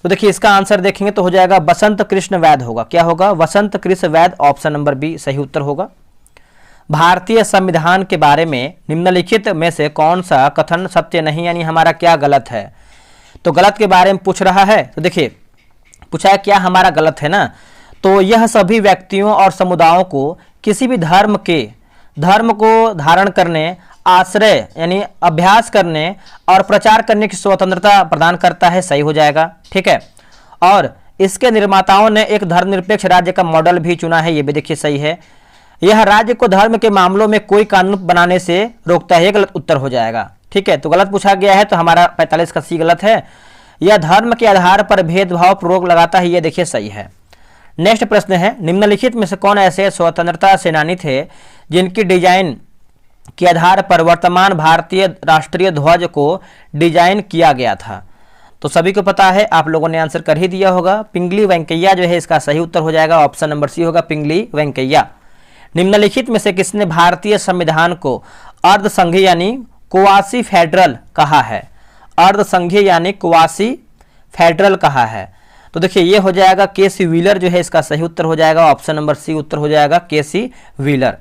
तो देखिए इसका आंसर देखेंगे तो हो जाएगा वसंत कृष्ण वैद्य होगा। क्या होगा? वसंत कृष्ण वैद्य, ऑप्शन नंबर बी सही उत्तर होगा। भारतीय संविधान के बारे में निम्नलिखित में से कौन सा कथन सत्य नहीं यानी हमारा क्या गलत है? तो गलत के बारे में पूछ रहा है। तो देखिए पूछा है क्या हमारा गलत है ना, तो यह सभी व्यक्तियों और समुदायों को किसी भी धर्म को धारण करने, आश्रय यानी अभ्यास करने और प्रचार करने की स्वतंत्रता प्रदान करता है। सही हो जाएगा। ठीक है, और इसके निर्माताओं ने एक धर्मनिरपेक्ष राज्य का मॉडल भी चुना है। ये भी देखिए सही है। यह राज्य को धर्म के मामलों में कोई कानून बनाने से रोकता है। ये गलत उत्तर हो जाएगा। ठीक है, तो गलत पूछा गया है तो हमारा 45 का सी गलत है। यह धर्म के आधार पर भेदभाव पूर्वक लगाता है। ये देखिए सही है। नेक्स्ट प्रश्न है, निम्नलिखित में से कौन ऐसे स्वतंत्रता सेनानी थे जिनकी डिजाइन के आधार पर वर्तमान भारतीय राष्ट्रीय ध्वज को डिजाइन किया गया था? तो सभी को पता है, आप लोगों ने आंसर कर ही दिया होगा। पिंगली वेंकैया जो है इसका सही उत्तर हो जाएगा। ऑप्शन नंबर सी होगा, पिंगली वेंकैया। निम्नलिखित में से किसने भारतीय संविधान को अर्ध संघीय यानी क्वासी फेडरल कहा है? अर्ध संघीय यानी क्वासी फेडरल कहा है। तो देखिए ये हो जाएगा केसी व्हीलर जो है इसका सही उत्तर हो जाएगा। ऑप्शन नंबर सी उत्तर हो जाएगा, केसी व्हीलर।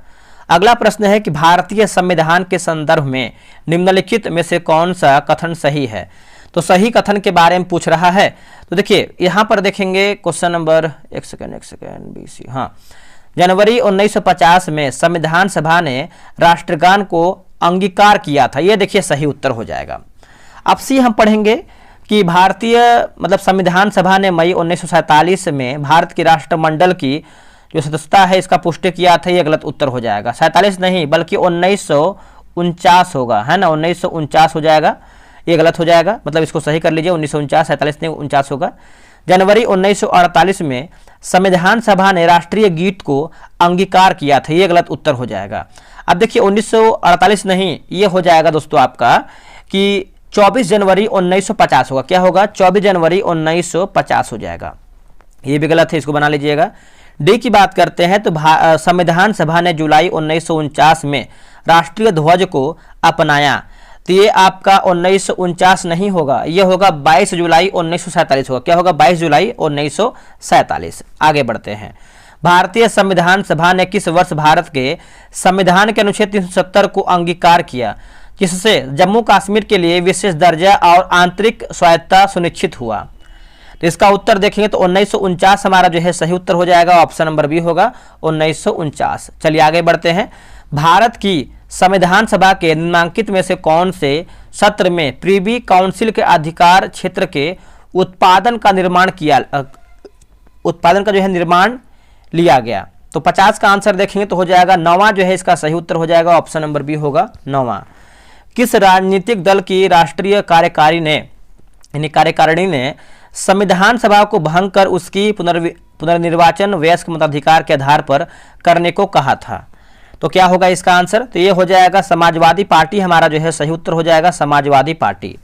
अगला प्रश्न है कि भारतीय संविधान के संदर्भ में निम्नलिखित में से कौन सा कथन सही है? तो सही कथन के बारे में पूछ रहा है। तो देखिए यहाँ पर देखेंगे क्वेश्चन नंबर एक सेकेंड बीसी, हाँ, जनवरी 1950 में संविधान सभा ने राष्ट्रगान को अंगीकार किया था। ये देखिए सही उत्तर हो जाएगा। अब सी हम पढ़ेंगे कि भारतीय संविधान सभा ने मई 1947 में भारत की राष्ट्रमंडल की जो सदस्यता है इसका पुष्टि किया था। ये गलत उत्तर हो जाएगा। 47 नहीं बल्कि 1949 होगा, है ना, 1949 हो जाएगा। ये गलत हो जाएगा, इसको सही कर लीजिए। 1949, 47 नहीं 49 होगा। जनवरी 1948 में संविधान सभा ने राष्ट्रीय गीत को अंगीकार किया था। ये गलत उत्तर हो जाएगा। अब देखिए 1948 नहीं, ये हो जाएगा दोस्तों आपका कि 24 जनवरी 1950 होगा। क्या होगा? 24 जनवरी 1950 हो जाएगा। ये भी गलत है, इसको बना लीजिएगा। डी की बात करते हैं तो संविधान सभा ने जुलाई 1949 में राष्ट्रीय ध्वज को अपनाया। तो ये आपका 1949 नहीं होगा, ये होगा 22 जुलाई 1947 होगा। क्या होगा? 22 जुलाई 1947। आगे बढ़ते हैं। भारतीय संविधान सभा ने किस वर्ष भारत के संविधान के अनुच्छेद 370 को अंगीकार किया, जिससे जम्मू कश्मीर के लिए विशेष दर्जा और आंतरिक स्वायत्तता सुनिश्चित हुआ? तो इसका उत्तर देखेंगे तो 1949 हमारा जो है सही उत्तर हो जाएगा। ऑप्शन नंबर बी होगा 1949। चलिए आगे बढ़ते हैं। भारत की संविधान सभा के निम्नांकित में से कौन से सत्र में प्रीवी काउंसिल के अधिकार क्षेत्र के उत्पादन का जो है निर्माण लिया गया? तो 50 का आंसर देखेंगे तो हो जाएगा 9वां जो है इसका सही उत्तर हो जाएगा। ऑप्शन नंबर बी होगा 9वां। किस राजनीतिक दल की राष्ट्रीय कार्यकारिणी ने संविधान सभा को भंग कर उसकी पुनर्निर्वाचन वयस्क मताधिकार के आधार पर करने को कहा था? तो क्या होगा इसका आंसर? तो ये हो जाएगा समाजवादी पार्टी हमारा जो है सही उत्तर हो जाएगा, समाजवादी पार्टी।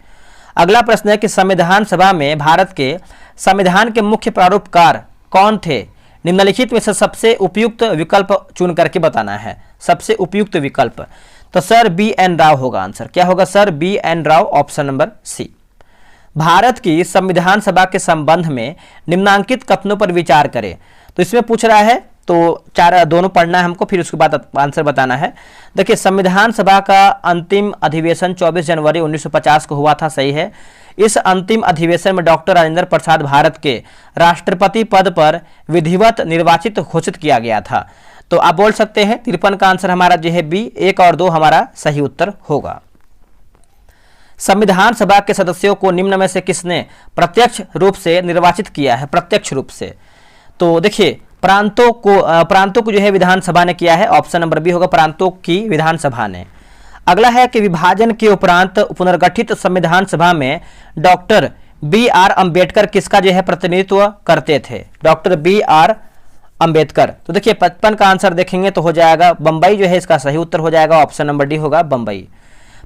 अगला प्रश्न है कि संविधान सभा में भारत के संविधान के मुख्य प्रारूपकार कौन थे? निम्नलिखित में से सबसे उपयुक्त विकल्प चुन करके बताना है। सबसे उपयुक्त विकल्प तो सर BN राव होगा आंसर। क्या होगा sir? BN Rao. Option number C. Bharat की संविधान सभा के संबंध में निम्नांकित कथनों पर विचार करें। तो इसमें पूछ रहा है तो दोनों पढ़ना है हमको, फिर उसके बाद आंसर बताना है। देखिए, संविधान सभा का अंतिम अधिवेशन 24 जनवरी 1950 को हुआ था, सही है। इस अंतिम अधिवेशन में डॉक्टर राजेंद्र प्रसाद भारत के राष्ट्रपति पद पर विधिवत निर्वाचित घोषित किया गया था। तो आप बोल सकते हैं 53 का आंसर हमारा जो है बी, 1 और 2 हमारा सही उत्तर होगा। संविधान सभा के सदस्यों को निम्न में से किसने प्रत्यक्ष रूप से निर्वाचित किया है? प्रत्यक्ष रूप से तो देखिए प्रांतों को जो है विधानसभा ने किया है। ऑप्शन नंबर बी होगा, प्रांतों की विधानसभा ने। अगला है कि विभाजन के उपरांत पुनर्गठित संविधान सभा में डॉक्टर BR अम्बेडकर किसका जो है प्रतिनिधित्व करते थे? Doctor BR Ambedkar. तो देखिए 55 का आंसर देखेंगे तो हो जाएगा बंबई जो है इसका सही उत्तर हो जाएगा। ऑप्शन नंबर डी होगा बंबई।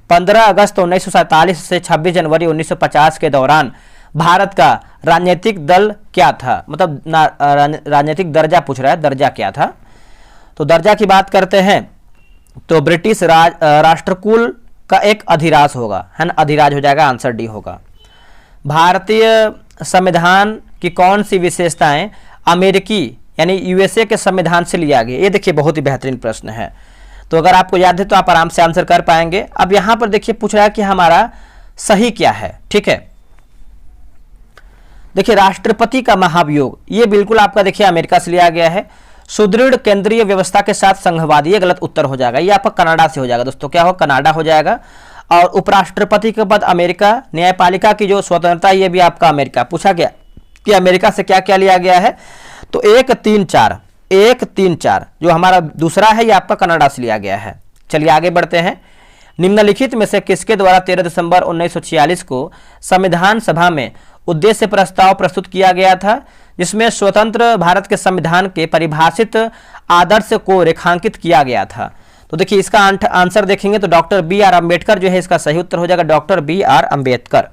15 अगस्त 1947 से 26 जनवरी 1950 के दौरान भारत का राजनीतिक दल क्या था? मतलब राजनीतिक दर्जा पूछ रहा है, दर्जा क्या था? तो दर्जा की बात करते हैं तो ब्रिटिश राष्ट्रकुल का एक अधिराज होगा, है ना, अधिराज हो जाएगा। आंसर डी होगा। भारतीय संविधान की कौन सी विशेषताएं अमेरिकी यानी USA के संविधान से लिया गया? ये देखिए बहुत ही बेहतरीन प्रश्न है, तो अगर आपको याद है तो आप आराम से आंसर कर पाएंगे। अब यहां पर देखिए पूछ रहा है कि हमारा सही क्या है, ठीक है। देखिए राष्ट्रपति का महाभियोग, ये बिल्कुल आपका देखिए अमेरिका से लिया गया है। सुदृढ़ केंद्रीय व्यवस्था के साथ संघवादी, ये गलत उत्तर हो जाएगा, ये आपका कनाडा से हो जाएगा दोस्तों। क्या हो? कनाडा हो जाएगा। और उपराष्ट्रपति के पद अमेरिका। न्यायपालिका की जो स्वतंत्रता, ये भी आपका अमेरिका। पूछा गया कि अमेरिका से क्या क्या लिया गया है, तो 1-3-4 जो हमारा दूसरा है ये आपका कनाडा से लिया गया है। चलिए आगे बढ़ते हैं। निम्नलिखित में से किसके द्वारा 13 दिसंबर 1946 को संविधान सभा में उद्देश्य प्रस्ताव प्रस्तुत किया गया था, जिसमें स्वतंत्र भारत के संविधान के परिभाषित आदर्श को रेखांकित किया गया था? तो देखिए इसका आंसर देखेंगे तो डॉक्टर BR अम्बेडकर जो है इसका सही उत्तर हो जाएगा, डॉक्टर BR अम्बेडकर।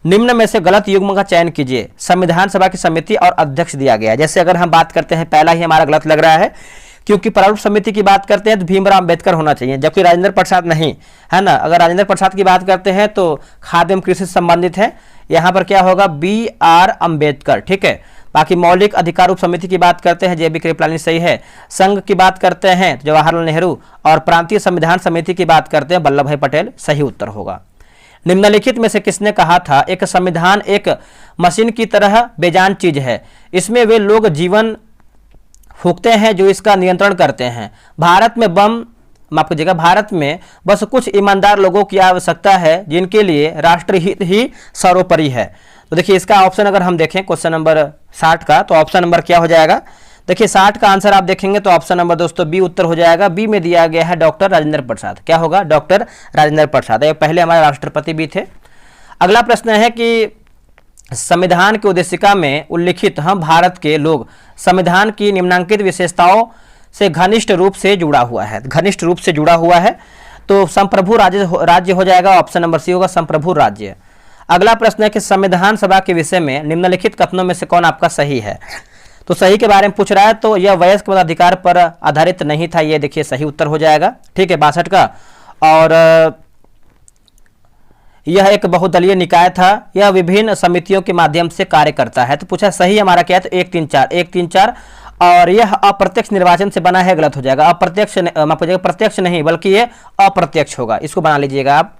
निम्न में से गलत युग्म का चयन कीजिए। संविधान सभा की समिति और अध्यक्ष दिया गया है। जैसे अगर हम बात करते हैं, पहला ही हमारा गलत लग रहा है, क्योंकि प्रारूप समिति की बात करते हैं तो भीमराव अम्बेडकर होना चाहिए, जबकि राजेंद्र प्रसाद नहीं, है ना। अगर राजेंद्र प्रसाद की बात करते हैं तो खाद्य एवं कृषि से संबंधित है, यहाँ पर क्या होगा? BR अम्बेडकर, ठीक है। बाकी मौलिक अधिकार उप समिति की बात करते हैं, JB कृपलानी सही है। संघ की बात करते हैं तो जवाहरलाल नेहरू, और प्रांतीय संविधान समिति की बात करते हैं वल्लभ भाई पटेल, सही उत्तर होगा। निम्नलिखित में से किसने कहा था एक संविधान एक मशीन की तरह बेजान चीज है, इसमें वे लोग जीवन फूंकते हैं जो इसका नियंत्रण करते हैं। भारत में माफ कीजिएगा, भारत में बस कुछ ईमानदार लोगों की आवश्यकता है जिनके लिए राष्ट्रहित ही सर्वोपरि है। तो देखिए इसका ऑप्शन अगर हम देखें क्वेश्चन नंबर 60 का, तो ऑप्शन नंबर क्या हो जाएगा? देखिए 60 का आंसर आप देखेंगे तो ऑप्शन नंबर दोस्तों बी उत्तर हो जाएगा। बी में दिया गया है डॉक्टर राजेंद्र प्रसाद। क्या होगा? डॉक्टर राजेंद्र प्रसाद। ये पहले हमारे राष्ट्रपति भी थे। अगला प्रश्न है कि संविधान की उद्देशिका में उल्लिखित हम भारत के लोग संविधान की निम्नांकित विशेषताओं से घनिष्ठ रूप से जुड़ा हुआ है। घनिष्ठ रूप से जुड़ा हुआ है तो संप्रभु राज्य हो जाएगा। ऑप्शन नंबर सी होगा, संप्रभु राज्य। अगला प्रश्न है कि संविधान सभा के विषय में निम्नलिखित कथनों में से कौन आपका सही है? तो सही के बारे में पूछ रहा है, तो यह वयस्क मताधिकार पर आधारित नहीं था, ये देखिए सही उत्तर हो जाएगा। ठीक है, 62 का। और यह एक बहुदलीय निकाय था, यह विभिन्न समितियों के माध्यम से कार्य करता है। तो पूछा सही हमारा क्या है, तो 1-3-4 और यह अप्रत्यक्ष निर्वाचन से बना है, गलत हो जाएगा। अप्रत्यक्ष माफ कीजिएगा, प्रत्यक्ष नहीं बल्कि यह अप्रत्यक्ष होगा, इसको बना लीजिएगा आप।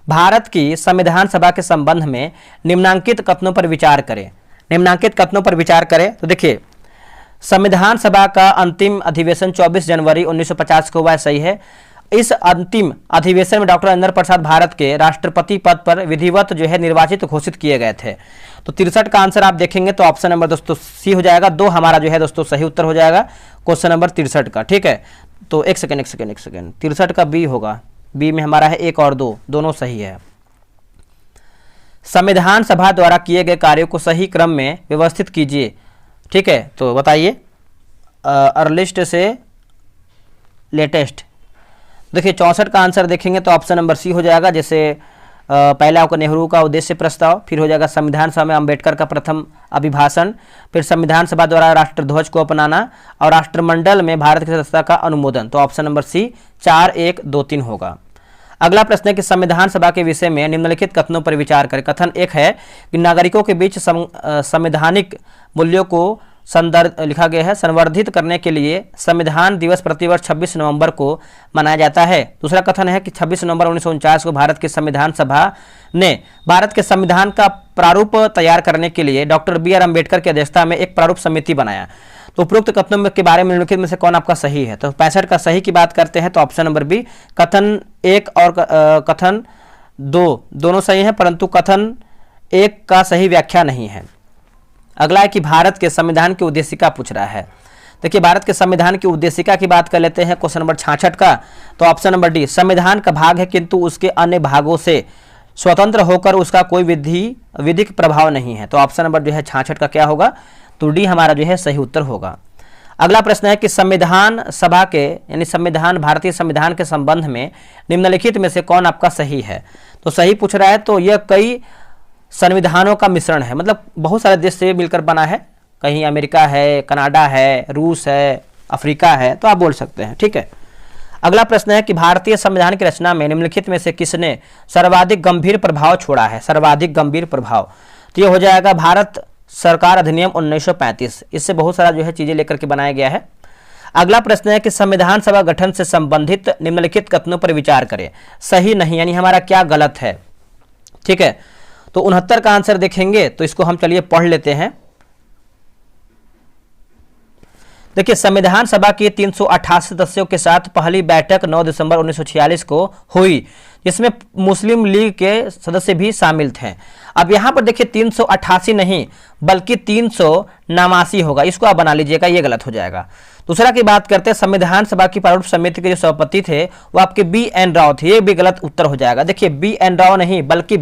भारत की संविधान सभा के संबंध में निम्नांकित कथनों पर विचार करें। निम्नांकित कथनों पर विचार करें तो देखिए, संविधान सभा का अंतिम अधिवेशन 24 जनवरी 1950 को हुआ, सही है। इस अंतिम अधिवेशन में डॉक्टर राजेंद्र प्रसाद भारत के राष्ट्रपति पद पर विधिवत जो है निर्वाचित घोषित किए गए थे। तो 63 का आंसर आप देखेंगे तो ऑप्शन नंबर दोस्तों सी हो जाएगा। 2 हमारा जो है दोस्तों सही उत्तर हो जाएगा क्वेश्चन नंबर 63 का। ठीक है, तो एक सेकेंड 63 का बी होगा, बी में हमारा है 1 और 2 दोनों सही है। संविधान सभा द्वारा किए गए कार्यों को सही क्रम में व्यवस्थित कीजिए। ठीक है, तो बताइए अर्लिस्ट से लेटेस्ट। देखिए 64 का आंसर देखेंगे तो ऑप्शन नंबर सी हो जाएगा। जैसे पहला होगा नेहरू का उद्देश्य प्रस्ताव, फिर हो जाएगा संविधान सभा में अंबेडकर का प्रथम अभिभाषण, फिर संविधान सभा द्वारा राष्ट्रध्वज को अपनाना और राष्ट्रमंडल में भारत की सदस्यता का अनुमोदन। तो ऑप्शन नंबर सी 4-1-2-3 होगा। अगला प्रश्न है कि संविधान सभा के विषय में निम्नलिखित कथनों पर विचार करें। कथन 1 है कि नागरिकों के बीच संवैधानिक मूल्यों को लिखा गया है, संवर्धित करने के लिए संविधान दिवस प्रतिवर्ष 26 नवंबर को मनाया जाता है। दूसरा कथन है कि 26 नवंबर 1949 को भारत की संविधान सभा ने भारत के संविधान का प्रारूप तैयार करने के लिए डॉक्टर बी आर अम्बेडकर की अध्यक्षता में एक प्रारूप समिति बनाया। तो उपरोक्त कथनों के बारे में निम्नलिखित में से कौन आपका सही है। तो 65 का सही की बात करते हैं तो ऑप्शन नंबर बी, कथन 1 और कथन 2 दोनों सही हैं, परंतु कथन 1 का सही व्याख्या नहीं है। अगला है कि भारत के संविधान की उद्देशिका पूछ रहा है। देखिए भारत के संविधान की उद्देशिका की बात कर लेते हैं क्वेश्चन नंबर 66 का। तो ऑप्शन नंबर डी, संविधान का भाग है किंतु उसके अन्य भागों से स्वतंत्र होकर उसका कोई विधिक प्रभाव नहीं है। तो ऑप्शन नंबर जो है 66 का क्या होगा, तो डी हमारा जो है सही उत्तर होगा। अगला प्रश्न है कि संविधान सभा के यानी संविधान भारतीय संविधान के संबंध में निम्नलिखित में से कौन आपका सही है। तो सही पूछ रहा है, तो यह कई संविधानों का मिश्रण है, मतलब बहुत सारे देश से मिलकर बना है, कहीं अमेरिका है, कनाडा है, रूस है, अफ्रीका है, तो आप बोल सकते हैं। ठीक है, अगला प्रश्न है कि भारतीय संविधान की रचना में निम्नलिखित में से किसने सर्वाधिक गंभीर प्रभाव छोड़ा है। सर्वाधिक गंभीर प्रभाव तो ये हो जाएगा भारत सरकार अधिनियम 1935, इससे बहुत सारा जो है चीजें लेकर के बनाया गया है। अगला प्रश्न है कि संविधान सभा गठन से संबंधित निम्नलिखित कथनों पर विचार करें। सही नहीं यानी हमारा क्या गलत है। ठीक है, तो 69 का आंसर देखेंगे तो इसको हम चलिए पढ़ लेते हैं। देखिए संविधान सभा की 388 सदस्यों के साथ पहली बैठक 9 दिसंबर 1946 को हुई, जिसमें मुस्लिम लीग के सदस्य भी शामिल थे। अब यहां पर देखिए 388 नहीं बल्कि 389 होगा, इसको आप बना लीजिएगा, ये गलत हो जाएगा। दूसरा की बात करते हैं, संविधान सभा की प्रारूप समिति के जो सभापति थे वो आपके बी एन राव थे, ये भी गलत उत्तर हो जाएगा। देखिए बी एन राव नहीं बल्कि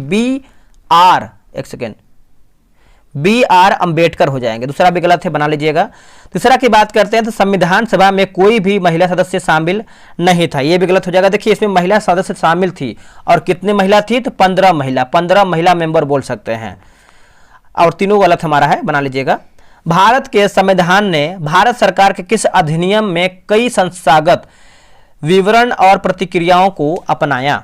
बी आर अंबेडकर हो जाएंगे, दूसरा भी गलत है, बना लीजिएगा। तीसरा की बात करते हैं तो संविधान सभा में कोई भी महिला सदस्य शामिल नहीं था, यह भी गलत हो जाएगा। देखिए इसमें महिला सदस्य शामिल थी और कितनी महिला थी, तो 15 महिला मेंबर बोल सकते हैं, और तीनों गलत हमारा है, बना लीजिएगा। भारत के संविधान ने भारत सरकार के किस अधिनियम में कई संस्थागत विवरण और प्रतिक्रियाओं को अपनाया।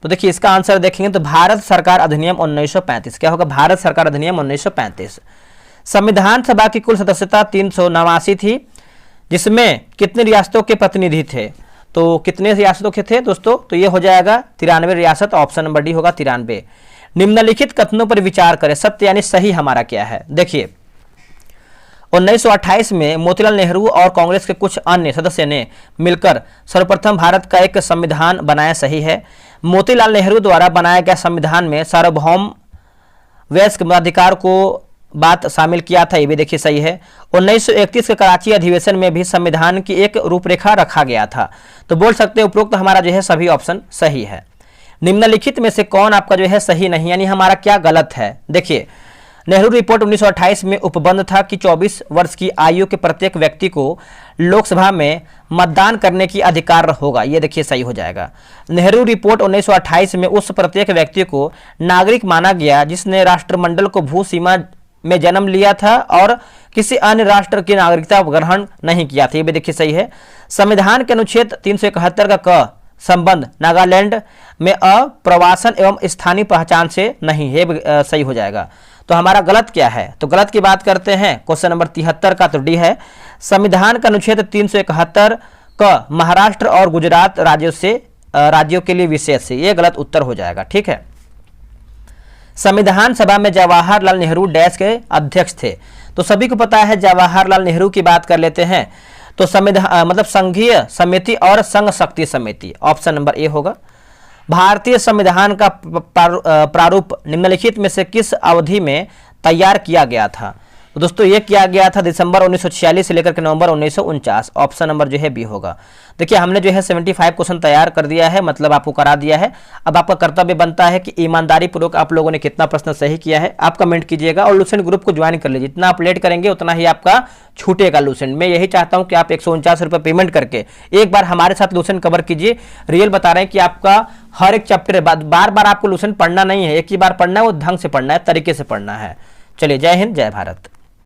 तो देखिए इसका आंसर देखेंगे तो भारत सरकार अधिनियम 1935, क्या होगा, भारत सरकार अधिनियम 1935। संविधान सभा की कुल सदस्यता 389 थी, जिसमें कितने रियासतों के प्रतिनिधि थे। तो कितने रियासतों के थे दोस्तों, तो ये हो जाएगा 93 रियासत, ऑप्शन नंबर डी होगा 93। निम्नलिखित कथनों पर विचार करें, सत्य यानी सही हमारा क्या है। देखिए 1928 में मोतीलाल नेहरू और कांग्रेस के कुछ अन्य सदस्य ने मिलकर सर्वप्रथम भारत का एक संविधान बनाया, सही है। मोतीलाल नेहरू द्वारा बनाया गया संविधान में सार्वभौम वयस्क मताधिकार को बात शामिल किया था, ये भी देखिए सही है। 1931 के कराची अधिवेशन में भी संविधान की एक रूपरेखा रखा गया था, तो बोल सकते हैं उपरोक्त हमारा जो है सभी ऑप्शन सही है। निम्नलिखित में से कौन आपका जो है सही नहीं, यानी हमारा क्या गलत है। देखिए नेहरू रिपोर्ट 1928 में उपबंध था कि 24 वर्ष की आयु के प्रत्येक व्यक्ति को लोकसभा में मतदान करने की अधिकार होगा, ये देखिए सही हो जाएगा। नेहरू रिपोर्ट 1928 में उस प्रत्येक व्यक्ति को नागरिक माना गया जिसने राष्ट्रमंडल को भू सीमा में जन्म लिया था और किसी अन्य राष्ट्र की नागरिकता ग्रहण नहीं किया था। ये भी देखिए सही है। संविधान के अनुच्छेद 371 का क संबंध नागालैंड में अप्रवासन एवं स्थानीय पहचान से नहीं है, सही हो जाएगा। तो हमारा गलत क्या है, तो गलत की बात करते हैं। क्वेश्चन नंबर 73 का तो डी है। संविधान का अनुच्छेद 371 का महाराष्ट्र और गुजरात राज्यों के लिए विशेष है, ये गलत उत्तर हो जाएगा। ठीक है। संविधान सभा में जवाहरलाल नेहरू डैश के अध्यक्ष थे, तो सभी को पता है जवाहरलाल नेहरू की बात कर लेते हैं। तो संविधान मतलब संघीय समिति और संघ शक्ति समिति, ऑप्शन नंबर ए होगा। भारतीय संविधान का प्रारूप निम्नलिखित में से किस अवधि में तैयार किया गया था? तो दोस्तों ये किया गया था दिसंबर 1946 से लेकर के नवंबर 1949, ऑप्शन नंबर जो है बी होगा। देखिए हमने जो है 75 क्वेश्चन तैयार कर दिया है, मतलब आपको करा दिया है। अब आपका कर्तव्य बनता है कि ईमानदारी पूर्वक आप लोगों ने कितना प्रश्न सही किया है आप कमेंट कीजिएगा और लूसेंट ग्रुप को ज्वाइन कर लीजिए। जितना आप लेट करेंगे उतना ही आपका छूटेगा लूसेंट। मैं यही चाहता हूं कि आप 149 रुपये पेमेंट करके एक बार हमारे साथ लूसेंट कवर कीजिए। रियल बता रहे हैं कि आपका हर एक चैप्टर बार बार आपको लूसेंट पढ़ना नहीं है, एक ही बार पढ़ना है, वो ढंग से पढ़ना है, तरीके से पढ़ना है। चलिए, जय हिंद, जय भारत।